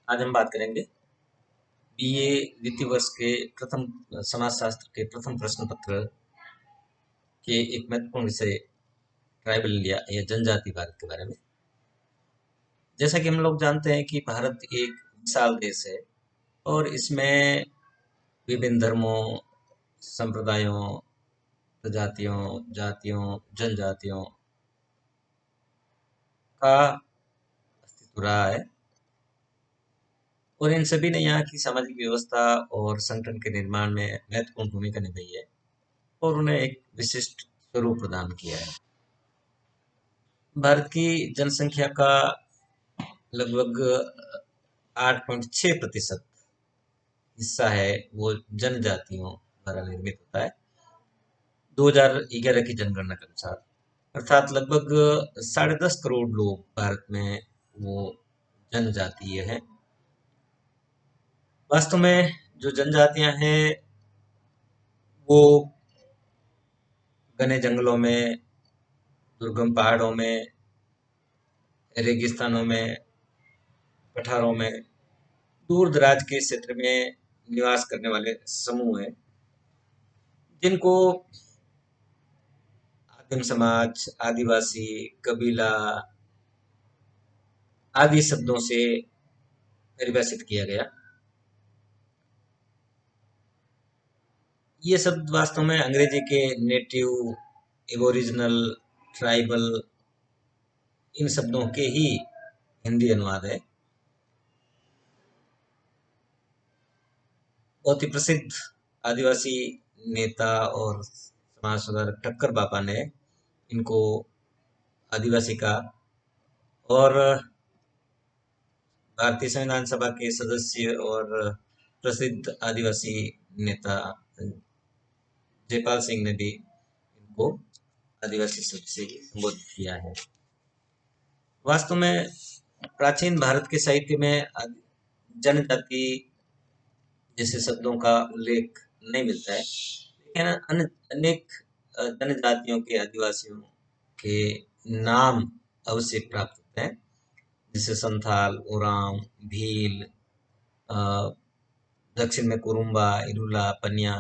आज हम बात करेंगे बीए द्वितीय वर्ष के प्रथम समाजशास्त्र के प्रथम प्रश्न पत्र के एक महत्वपूर्ण विषय ट्राइबल इंडिया या जनजाति भारत के बारे में। जैसा कि हम लोग जानते हैं कि भारत एक विशाल देश है और इसमें विभिन्न धर्मों, संप्रदायों, प्रजातियों, जातियों, जनजातियों का अस्तित्व रहा है और इन सभी ने यहाँ की सामाजिक व्यवस्था और संगठन के निर्माण में महत्वपूर्ण भूमिका निभाई है और उन्हें एक विशिष्ट स्वरूप प्रदान किया है। भारत की जनसंख्या का लगभग 8.6% हिस्सा है वो जनजातियों द्वारा निर्मित होता है 2011 की जनगणना के अनुसार। अर्थात लगभग 10.5 करोड़ लोग भारत में वो जनजातीय हैं। वास्तव में जो जनजातियां हैं वो घने जंगलों में, दुर्गम पहाड़ों में, रेगिस्तानों में, पठारों में, दूर दराज के क्षेत्र में निवास करने वाले समूह हैं जिनको आदिम समाज, आदिवासी, कबीला आदि शब्दों से परिभाषित किया गया। ये शब्द वास्तव में अंग्रेजी के नेटिव, एबोरिजिनल, ट्राइबल इन शब्दों के ही हिंदी अनुवाद है। बहुत ही प्रसिद्ध आदिवासी नेता और समाज सुधारक ठक्कर बाबा ने इनको आदिवासी कहा और भारतीय संविधान सभा के सदस्य और प्रसिद्ध आदिवासी नेता जयपाल सिंह ने भी इनको आदिवासी शब्द से संबोधित किया है। वास्तव में प्राचीन भारत के साहित्य में जनजाति जैसे शब्दों का उल्लेख नहीं मिलता है, लेकिन अनेक जनजातियों के आदिवासियों के नाम अवश्य प्राप्त होते हैं, जैसे संथाल, ओरांव, भील, दक्षिण में कुरुम्बा, इरुला, पनिया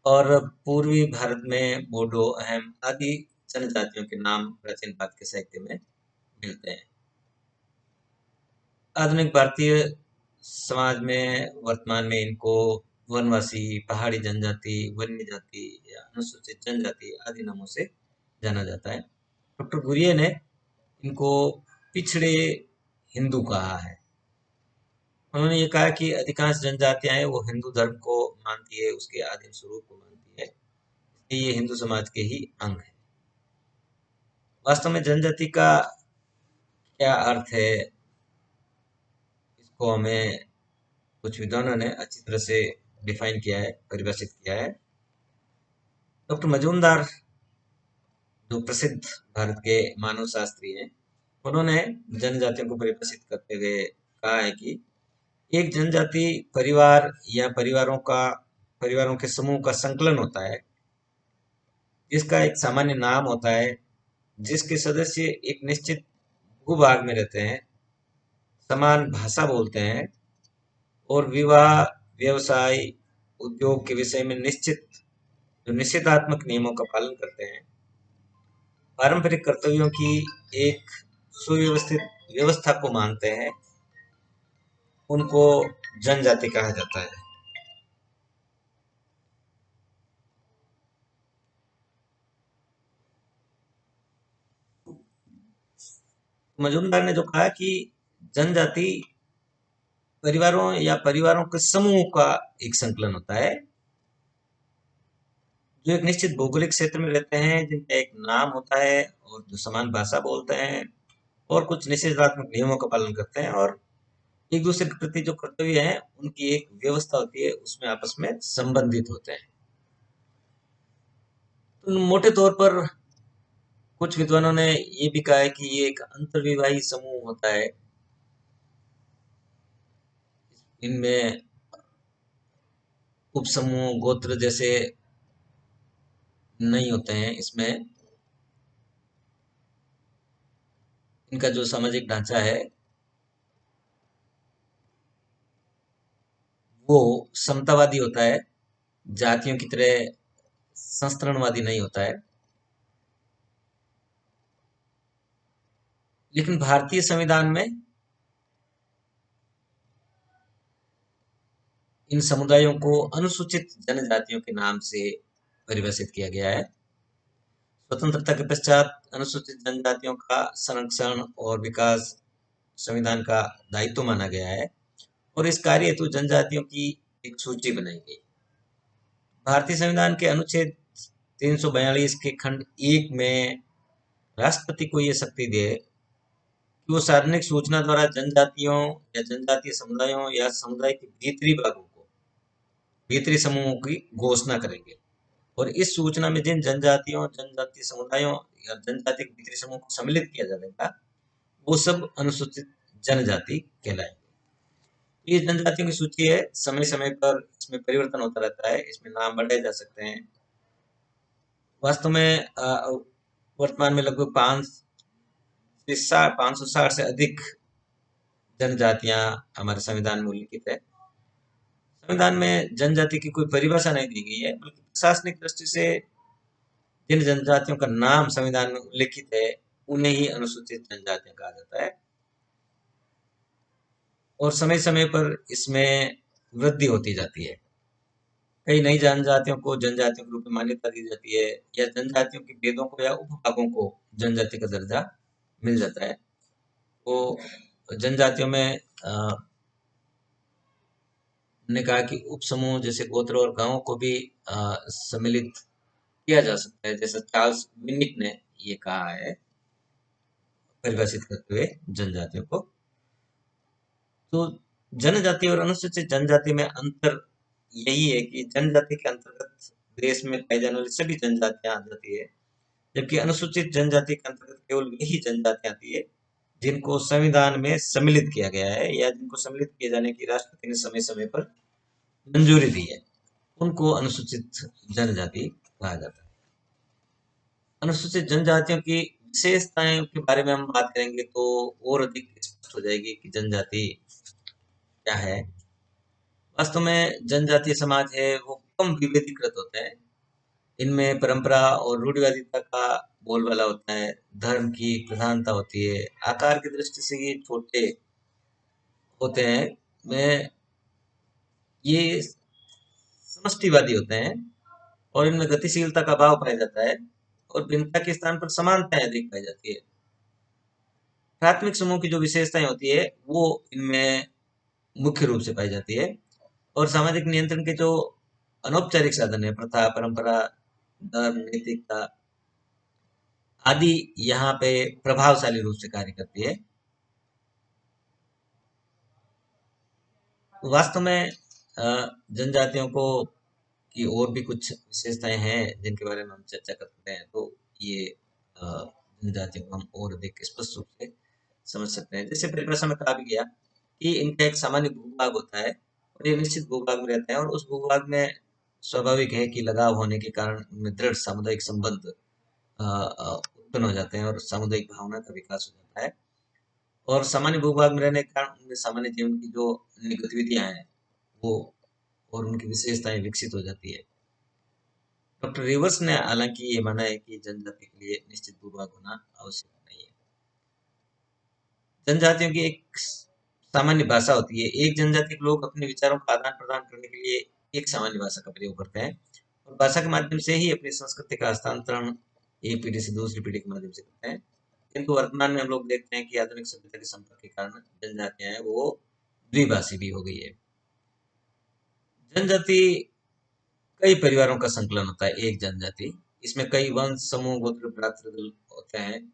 और पूर्वी भारत में बोडो, अहम आदि जनजातियों के नाम प्राचीन भारत के साहित्य में मिलते हैं। आधुनिक भारतीय समाज में वर्तमान में इनको वनवासी, पहाड़ी जनजाति, वन्य जाति या अनुसूचित जनजाति आदि नामों से जाना जाता है। डॉक्टर गुरिये ने इनको पिछड़े हिंदू कहा है। उन्होंने ये कहा कि अधिकांश जनजातियां हैं वो हिंदू धर्म को मानती है, उसके आदिम स्वरूप को मानती है, इसलिए ये हिंदू समाज के ही अंग है। वास्तव में जनजाति का क्या अर्थ है, इसको हमें कुछ विद्वानों ने अच्छी तरह से डिफाइन किया है, परिभाषित किया है। डॉक्टर मजूमदार जो प्रसिद्ध भारत के मानव शास्त्री हैं, उन्होंने जनजातियों को परिभाषित करते हुए कहा है कि एक जनजाति परिवार या परिवारों के समूह का संकलन होता है जिसका एक सामान्य नाम होता है, जिसके सदस्य एक निश्चित भूभाग में रहते हैं, समान भाषा बोलते हैं और विवाह, व्यवसाय, उद्योग के विषय में जो निषेधात्मक नियमों का पालन करते हैं, पारंपरिक कर्तव्यों की एक सुव्यवस्थित व्यवस्था को मानते हैं, उनको जनजाति कहा जाता है। मजूमदार ने जो कहा कि जनजाति परिवारों के समूह का एक संकलन होता है जो एक निश्चित भौगोलिक क्षेत्र में रहते हैं, जिनका एक नाम होता है और जो समान भाषा बोलते हैं और कुछ निषेधात्मक नियमों का पालन करते हैं और एक दूसरे के प्रति जो कर्तव्य है उनकी एक व्यवस्था होती है, उसमें आपस में संबंधित होते हैं। तो मोटे तौर पर कुछ विद्वानों ने ये भी कहा है कि ये एक अंतर्विवाही समूह होता है। इनमें उपसमूह, गोत्र जैसे नहीं होते हैं। इसमें इनका जो सामाजिक ढांचा है वो समतावादी होता है, जातियों की तरह संस्तरणवादी नहीं होता है। लेकिन भारतीय संविधान में इन समुदायों को अनुसूचित जनजातियों के नाम से परिभाषित किया गया है। स्वतंत्रता के पश्चात अनुसूचित जनजातियों का संरक्षण और विकास संविधान का दायित्व माना गया है और इस कार्य हेतु जनजातियों की एक सूची बनाई गई। भारतीय संविधान के अनुच्छेद 342 के खंड 1 में राष्ट्रपति को यह शक्ति दे कि वो सार्वजनिक सूचना द्वारा जनजातियों या जनजातीय समुदायों या समुदाय के भीतरी भागों को, भीतरी समूहों की घोषणा करेंगे और इस सूचना में जिन जनजातियों, जनजातीय समुदायों या जनजाति के भीतरी समूह को सम्मिलित किया जाएगा वो सब अनुसूचित जनजाति कहलाएंगे। ये जनजातियों की सूची है, समय समय पर इसमें परिवर्तन होता रहता है, इसमें नाम बढ़ाए जा सकते हैं। वास्तव में वर्तमान में लगभग 560 से अधिक जनजातियां हमारे संविधान में उल्लिखित है। संविधान में जनजाति की कोई परिभाषा नहीं दी गई है, बल्कि प्रशासनिक दृष्टि से जिन जनजातियों का नाम संविधान में उल्लिखित है उन्हें ही अनुसूचित जनजातियां कहा जाता है और समय समय पर इसमें वृद्धि होती जाती है। कई नई जनजातियों को जनजातियों के रूप में मान्यता दी जाती है या जनजातियों के भेदों को या उपभागों को जनजाति का दर्जा मिल जाता है। तो जनजातियों में ने कहा कि उप समूह जैसे गोत्र और गांवों को भी सम्मिलित किया जा सकता है, जैसा चार्ल्स मिनिक ने ये कहा है परिभाषित करते हुए जनजातियों को। तो जनजाति और अनुसूचित जनजाति में अंतर यही है कि जनजाति के अंतर्गत देश में पाई जाने वाली सभी जनजातियां आ जाती है, जबकि अनुसूचित जनजाति के अंतर्गत केवल वही जनजातियां आती है जिनको संविधान में सम्मिलित किया गया है या जिनको सम्मिलित किए जाने की राष्ट्रपति ने समय समय पर मंजूरी दी है, उनको अनुसूचित जनजाति कहा जाता है। अनुसूचित जनजातियों की विशेषताएं के बारे में हम बात करेंगे तो और अधिक स्पष्ट हो जाएगी कि जनजाति क्या है। वास्तव में जनजातीय समाज है वो कम विभेदीकृत होते हैं। इनमें परंपरा और रूढ़िवादिता का बोलबाला होता है, धर्म की प्रधानता होती है, आकार की दृष्टि से ये छोटे होते हैं, में ये समष्टिवादी होते हैं और इनमें गतिशीलता का भाव पाया जाता है और भिन्नता के स्थान पर समानताएं अधिक पाई जाती है। प्राथमिक समूह की जो विशेषताएं होती है वो इनमें मुख्य रूप से पाई जाती है और सामाजिक नियंत्रण के जो अनौपचारिक साधन है, प्रथा, परंपरा, धर्म, नैतिकता आदि यहाँ पे प्रभावशाली रूप से कार्य करती है। वास्तव में जनजातियों को की और भी कुछ विशेषताएं हैं जिनके बारे में हम चर्चा करते हैं तो ये जनजातियों को हम और अधिक स्पष्ट रूप से समझ सकते हैं। जैसे परिभाषा में कहा भी गया कि इनका एक सामान्य भूभाग होता है और ये निश्चित भूभाग में रहते हैं और उस भूभाग में स्वाभाविक है कि लगाव होने के कारण उनमें दृढ़ सामुदायिक संबंध उत्पन्न हो जाते हैं और सामुदायिक भावना का विकास हो जाता है और सामान्य भूभाग में रहने के कारण उनमें सामान्य जीवन की जो गतिविधियां हैं वो और उनकी विशेषताएं विकसित हो जाती है। डॉक्टर रिवर्स ने हालांकि ये माना है कि जनजाति के लिए निश्चित भूभाग होना आवश्यक नहीं है। जनजातियों की एक सामान्य भाषा होती है। एक जनजाति के लोग अपने विचारों का आदान प्रदान करने के लिए एक सामान्य भाषा का प्रयोग करते हैं और भाषा के माध्यम से ही अपनी संस्कृति का हस्तांतरण एक पीढ़ी से दूसरी पीढ़ी के माध्यम से करते हैं। किंतु वर्तमान में हम लोग देखते हैं कि आधुनिक सभ्यता के संपर्क के कारण जनजातियां हैं वो द्विभाषी भी हो गई है। जनजाति कई परिवारों का संकलन होता है। एक जनजाति इसमें कई वंश, समूह, गोत्र, भ्रातृदल होते हैं।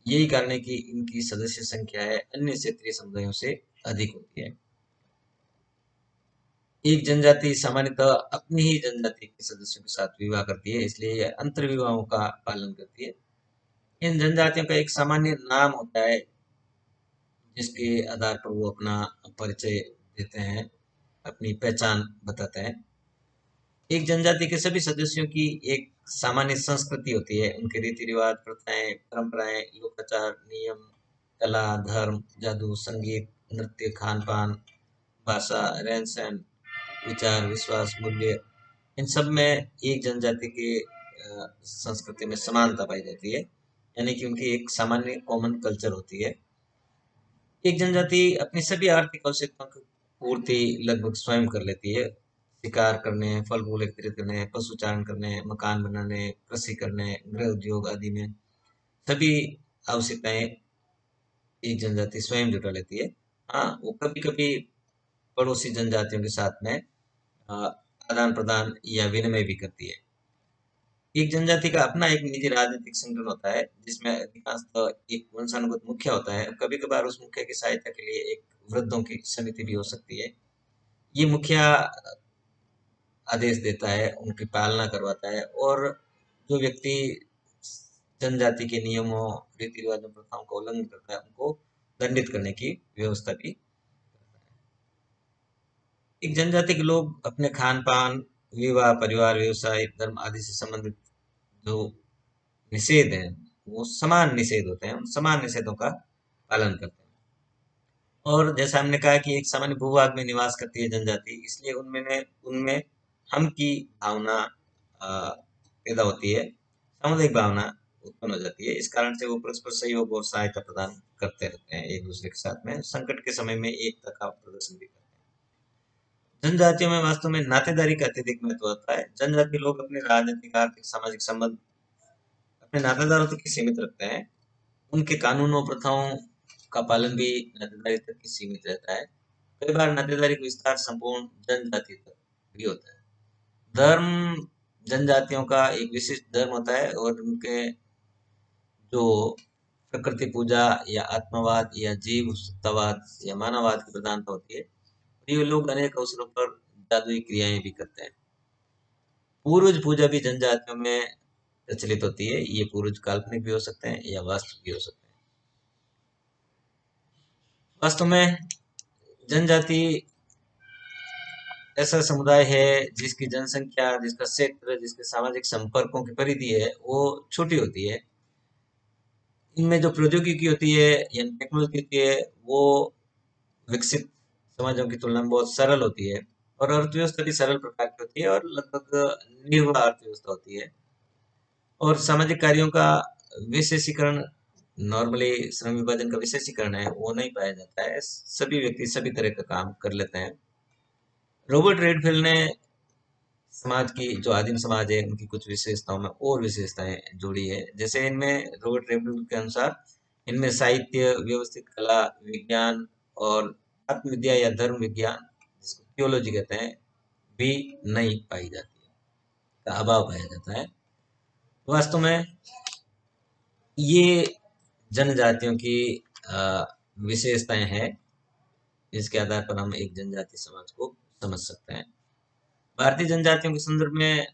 यही कारण है कि इनकी सदस्य संख्या है अन्य क्षेत्रीय समुदायों से अधिक होती है। एक जनजाति सामान्यतः अपनी ही जनजाति के सदस्यों के साथ विवाह करती है, इसलिए यह अंतर विवाहों का पालन करती है। इन जनजातियों का एक सामान्य नाम होता है जिसके आधार पर वो अपना परिचय देते हैं, अपनी पहचान बताते हैं। एक जनजाति के सभी सदस्यों की एक सामान्य संस्कृति होती है। उनके रीति रिवाज, प्रथाएं, परंपराएं, लोकाचार, नियम, कला, धर्म, जादू, संगीत, नृत्य, खान पान, भाषा, रहन सहन विचार, विश्वास, मूल्य, इन सब में एक जनजाति के संस्कृति में समानता पाई जाती है, यानी कि उनकी एक सामान्य कॉमन कल्चर होती है। एक जनजाति अपनी सभी आर्थिक आवश्यकताओं की पूर्ति लगभग स्वयं कर लेती है। शिकार करने, फल फूल एकत्रित करने, पशु चारण करने, मकान बनाने, कृषि करने, गृह उद्योग आदि में सभी आवश्यकताएं एक जनजाति स्वयं जुटा लेती है। हाँ, वो कभी कभी पड़ोसी जनजातियों के साथ में आदान प्रदान या विनिमय भी करती है। एक जनजाति का अपना एक निजी राजनीतिक संगठन होता है, जिसमें अधिकांशतः एक वंशानुगत मुखिया होता है। कभी कभार उस मुखिया की सहायता के लिए एक वृद्धों की समिति भी हो सकती है। ये मुखिया आदेश देता है, उनकी पालना करवाता है, और जो व्यक्ति जनजाति के नियमों, रीति रिवाजों, प्रथाओं का उल्लंघन करता है, उनको दंडित करने की व्यवस्था भी। एक जनजाति के लोग अपने खान पान, विवाह, परिवार, व्यवसाय, धर्म आदि से संबंधित जो निषेध हैं, वो समान निषेध होते हैं, उन समान निषेधों का पालन करते हैं। और जैसा हमने कहा कि एक सामान्य भूभाग में निवास करती है जनजाति, इसलिए उनमें उनमें हम की भावना पैदा होती है, सामुदायिक भावना उत्पन्न हो जाती है। इस कारण से वो परस्पर सहयोग और सहायता प्रदान करते रहते हैं एक दूसरे के साथ में। संकट के समय में एकता का प्रदर्शन भी करते हैं। जनजातियों में वास्तव में नातेदारी का अत्यधिक महत्व होता है। जनजाति लोग अपने राजनीतिक, आर्थिक, सामाजिक संबंध अपने नातेदारों तक ही सीमित रखते हैं। उनके कानूनों, प्रथाओं का पालन भी नातेदारी तक ही सीमित रहता है। कई बार नातेदारी का विस्तार संपूर्ण जनजाति तक भी होता है। धर्म जनजातियों का एक विशिष्ट धर्म होता है, और उनके जो प्रकृति पूजा या आत्मवाद या जीव सत्तावाद या मानववाद की प्रधानता होती है। ये लोग अनेक अवसरों पर जादुई क्रियाएं भी करते हैं। पूर्वज पूजा भी जनजातियों में प्रचलित होती है। ये पूर्वज काल्पनिक भी हो सकते हैं या वास्तविक भी हो सकते हैं। वास्तव में जनजाति ऐसा समुदाय है जिसकी जनसंख्या, जिसका क्षेत्र, जिसके सामाजिक संपर्कों की परिधि है, वो छोटी होती है। इनमें जो प्रौद्योगिकी होती है या टेक्नोलॉजी होती है, वो विकसित समाजों की तुलना में बहुत सरल होती है, और अर्थव्यवस्था भी सरल प्रकार की होती है और लगभग निर्वाह अर्थव्यवस्था होती है। और सामाजिक कार्यों का विशेषीकरण, नॉर्मली श्रम विभाजन का विशेषीकरण है, वो नहीं पाया जाता है। सभी व्यक्ति सभी तरह का काम कर लेते हैं। रॉबर्ट रेडफील्ड ने समाज की, जो आदिम समाज है, उनकी कुछ विशेषताओं में और विशेषताएं जोड़ी है। जैसे इनमें रॉबर्ट रेडफील्ड के अनुसार इनमें साहित्य, व्यवस्थित कला, विज्ञान और आत्मविद्या या धर्म विज्ञान, जिसको थियोलॉजी कहते हैं, भी नहीं पाई जाती है, का अभाव पाया जाता है। वास्तव में ये जनजातियों की विशेषताएं हैं, जिसके आधार पर हम एक जनजाति समाज को समझ सकते हैं। भारतीय जनजातियों के संदर्भ में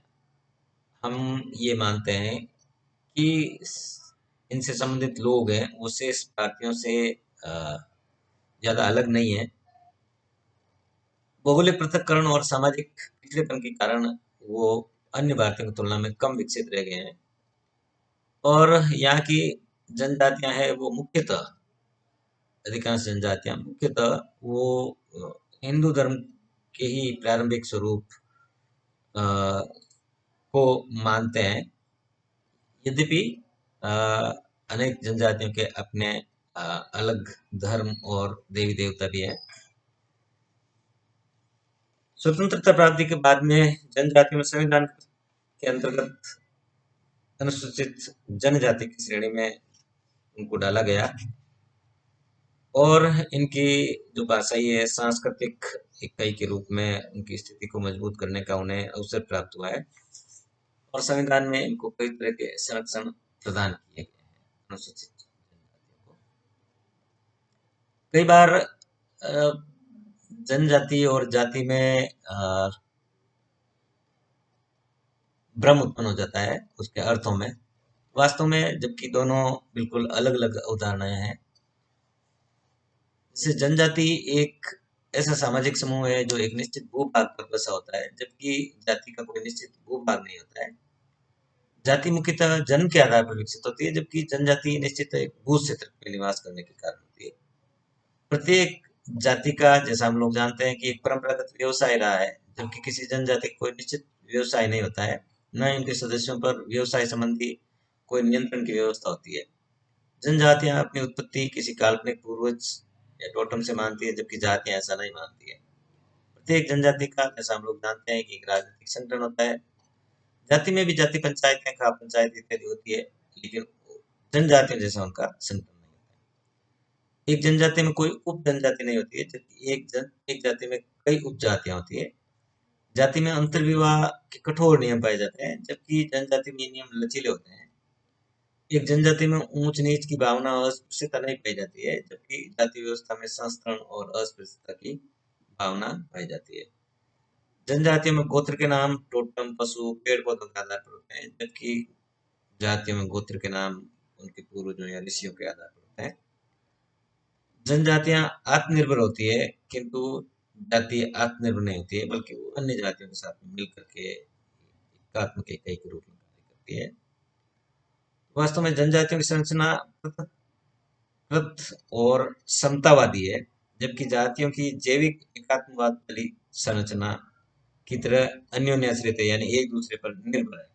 हम ये मानते हैं कि इनसे संबंधित लोग हैं, वो शेष भारतीयों से ज्यादा अलग नहीं है। भौगोलिक पृथक्करण और सामाजिक पिछड़ेपन के कारण वो अन्य भारतीयों की तुलना में कम विकसित रह गए हैं। और यहाँ की जनजातियां हैं, वो मुख्यतः, अधिकांश जनजातियां मुख्यतः वो हिंदू धर्म के ही प्रारंभिक स्वरूप को मानते हैं। यद्यपि अनेक जनजातियों के अपने अलग धर्म और देवी देवता भी हैं। स्वतंत्रता प्राप्ति के बाद में जनजाति में संविधान के अंतर्गत अनुसूचित जनजाति की श्रेणी में उनको डाला गया, और इनकी जो भाषाई है, सांस्कृतिक इकाई के रूप में उनकी स्थिति को मजबूत करने का उन्हें अवसर प्राप्त हुआ है, और संविधान में इनको कई तरह के संरक्षण प्रदान किए गए हैं अनुसूचित जनजातियों को। कई बार जनजाति और जाति में भ्रम उत्पन्न हो जाता है उसके अर्थों में, वास्तव में जबकि दोनों बिल्कुल अलग अलग अवधारणाएं हैं। जैसे जनजाति एक ऐसा सामाजिक समूह है जो एक निश्चित भूभाग पर बसा होता है, जबकि जाति का कोई निश्चित भूभाग नहीं होता है। जाति मुख्यतः जन्म के आधार पर विकसित होती है, जबकि जनजाति निश्चित एक भू क्षेत्र में निवास करने के कारण होती है। प्रत्येक जाति का, जैसा हम लोग जानते हैं कि एक परंपरागत व्यवसाय रहा है, जबकि किसी जनजाति का कोई निश्चित व्यवसाय नहीं होता है, न ही उनके सदस्यों पर व्यवसाय संबंधी कोई नियंत्रण की व्यवस्था होती है। जनजातियां अपनी उत्पत्ति किसी काल्पनिक पूर्वज या टोटम से मानती है, जबकि जातियां ऐसा नहीं मानती है। प्रत्येक जनजाति का, जैसा हम लोग जानते हैं, कि एक राजनीतिक संगठन होता है। जाति में भी जाति पंचायतें, खाप पंचायत इत्यादि होती है, लेकिन जनजातियों जैसा उनका संगठन नहीं होता है। एक जनजाति में कोई उप जनजाति नहीं होती है, जबकि एक जाति में कई उपजातियां होती है। जाति में अंतर्विवाह के कठोर नियम पाए जाते हैं, जबकि जनजाति में ये नियम लचीले होते हैं। एक जनजाति में ऊंच नीच की भावना और अस्पृश्यता नहीं पाई जाती है, जबकि जाति व्यवस्था में संस्तरण और अस्पृश्यता की भावना पाई जाती है। जनजातियों में गोत्र के नाम टोटम, पशु, पेड़ पौधों के आधार पर होते हैं, जबकि जातियों में गोत्र के नाम उनके पूर्वजों या ऋषियों के आधार पर होते हैं। जनजातियां आत्मनिर्भर होती है, किंतु जाति आत्मनिर्भर नहीं होती है, बल्कि वो अन्य जातियों के साथ मिलकर के एकात्मक इकाई के रूप में कार्य करती है। वास्तव में जनजातियों की संरचना पृथक और समतावादी है, जबकि जातियों की जैविक एकात्मवाद वाली संरचना की तरह अन्योन्याश्रित है, यानी एक दूसरे पर निर्भर है।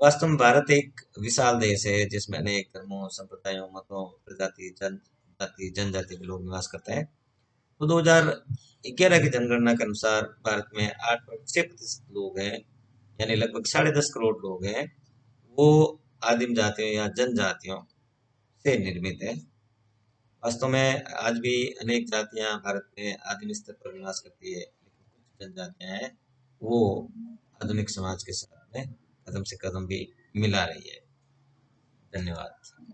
वास्तव में भारत एक विशाल देश है, जिसमें अनेक धर्मों, संप्रदायों, मतों, जनजाति के लोग निवास करते हैं। तो 2011 की जनगणना के अनुसार भारत में 8.6% लोग हैं, यानी लगभग 10.5 करोड़ लोग हैं, वो आदिम जातियों या जनजातियों से निर्मित है। वास्तव में आज भी अनेक जातियां भारत में आदिम स्तर पर निवास करती है, लेकिन कुछ जनजातियां हैं वो आधुनिक समाज के साथ में कदम से कदम भी मिला रही है। धन्यवाद।